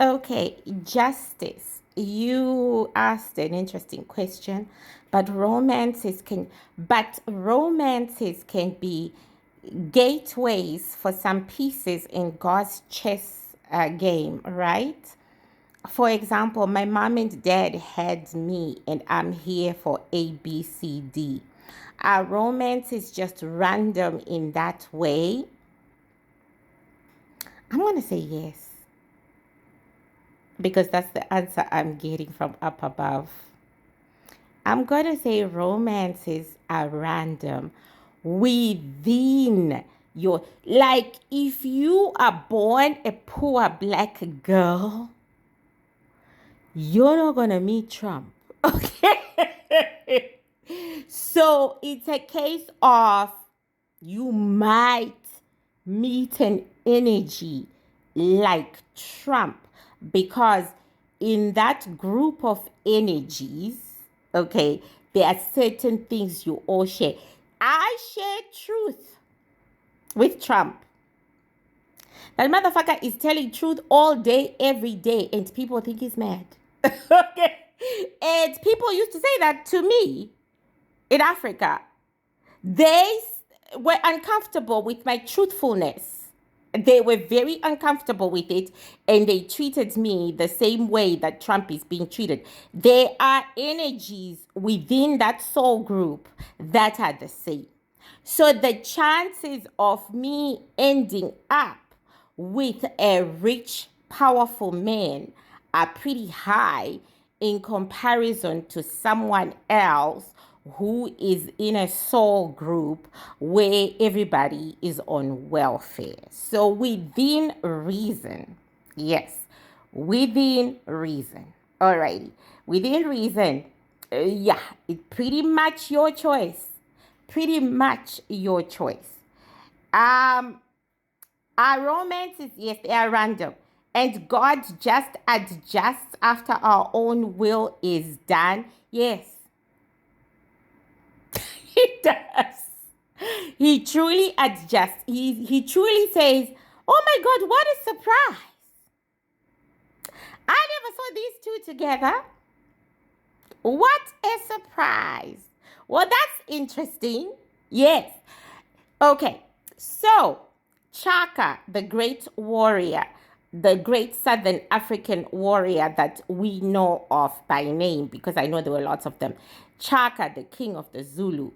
Okay, justice. You asked an interesting question, but romances can be gateways for some pieces in God's chess game, right? For example, my mom and dad had me, and I'm here for A, B, C, D. Our romance is just random in that way. I'm gonna say yes because that's the answer I'm getting from up above. I'm gonna say romances are random within your, like, if you are born a poor black girl, you're not gonna meet Trump. Okay. So it's a case of you might meet an energy like Trump because in that group of energies, okay, there are certain things you all share. I share truth with Trump. That motherfucker is telling truth all day, every day, and people think he's mad. Okay. And people used to say that to me in Africa. They were uncomfortable with my truthfulness. They were very uncomfortable with it, and they treated me the same way that Trump is being treated. There are energies within that soul group that are the same. So the chances of me ending up with a rich, powerful man are pretty high in comparison to someone else who is in a soul group where everybody is on welfare. So within reason, yes, within reason. Alrighty, within reason, yeah, it's pretty much your choice. Pretty much your choice. Um, our romances, yes, they are random. And God just adjusts after our own will is done. Yes, he does. He truly adjusts. He truly says, oh my God, what a surprise. I never saw these two together. What a surprise. Well, that's interesting. Yes. Okay. So, Chaka, the great warrior, the great Southern African warrior that we know of by name, because I know there were lots of them. Chaka, the king of the Zulu.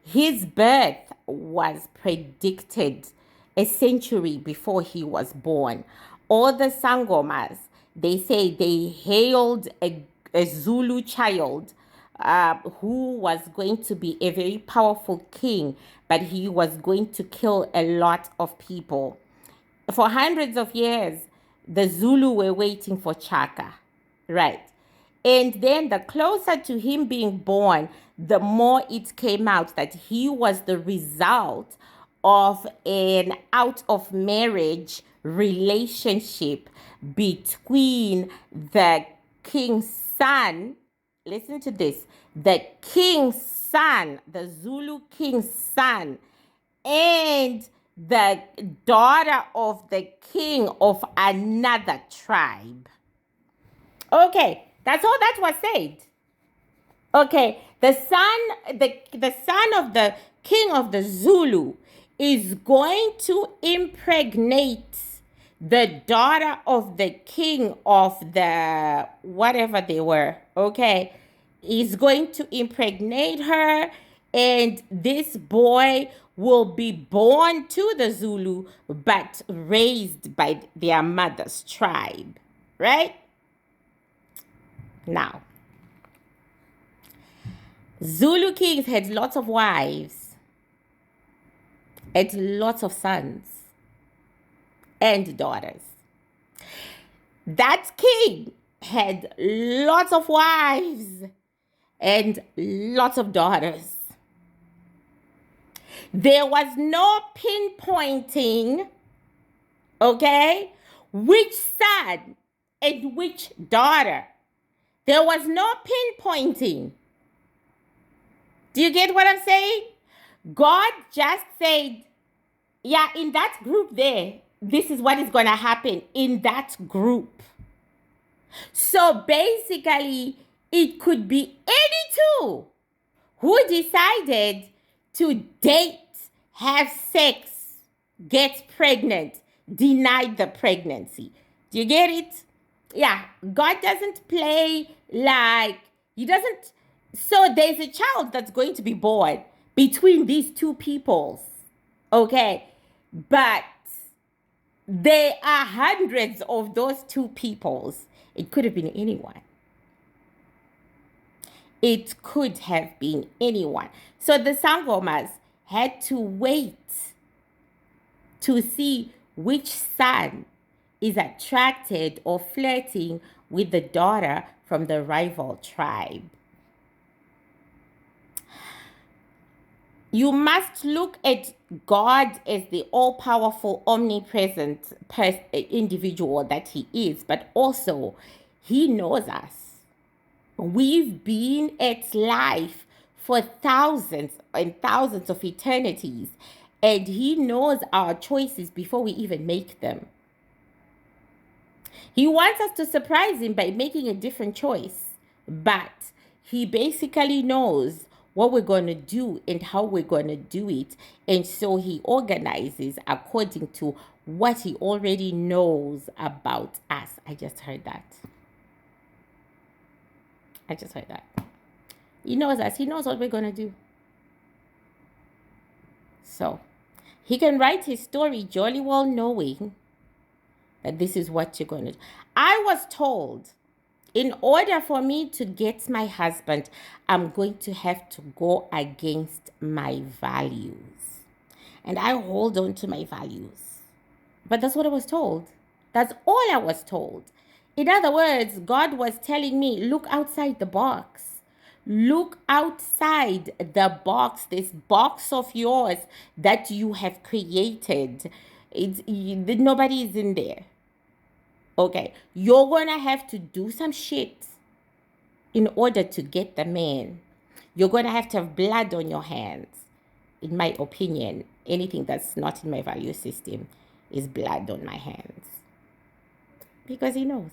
His birth was predicted a century before he was born. All the Sangomas, they say they hailed a Zulu child who was going to be a very powerful king, but he was going to kill a lot of people. For hundreds of years, the Zulu were waiting for Chaka, right? And then the closer to him being born, the more it came out that he was the result of an out of marriage relationship between the king's son. Listen to this: the king's son, the Zulu king's son, and the daughter of the king of another tribe. Okay, that's all that was said. Okay, the son of the king of the Zulu is going to impregnate the daughter of the king of the whatever they were. Okay, is going to impregnate her, and this boy will be born to the Zulu but raised by their mother's tribe, right? Now, Zulu kings had lots of wives and lots of sons and daughters. That king had lots of wives and lots of daughters. There was no pinpointing, okay, which son and which daughter. There was no pinpointing. Do you get what I'm saying? God just said, yeah, in that group there, this is what is going to happen in that group. So basically, it could be any two who decided to date, have sex, get pregnant, denied the pregnancy. Do you get it? Yeah, God doesn't play like, He doesn't. So there's a child that's going to be born between these two peoples. Okay. But there are hundreds of those two peoples. It could have been anyone. It could have been anyone. So the Sangomas had to wait to see which son is attracted or flirting with the daughter from the rival tribe. You must look at God as the all-powerful, omnipresent individual that He is, but also He knows us. We've been at life for thousands and thousands of eternities, and He knows our choices before we even make them. He wants us to surprise Him by making a different choice, but He basically knows what we're going to do and how we're going to do it. And so He organizes according to what He already knows about us. I just heard that. He knows us. He knows what we're going to do. So He can write His story jolly well knowing that this is what you're going to do. I was told in order for me to get my husband, I'm going to have to go against my values. And I hold on to my values. But that's what I was told. That's all I was told. In other words, God was telling me, look outside the box. Look outside the box, this box of yours that you have created. Nobody is in there. Okay, you're gonna have to do some shit in order to get the man. You're gonna have to have blood on your hands. In my opinion, anything that's not in my value system is blood on my hands. Because He knows.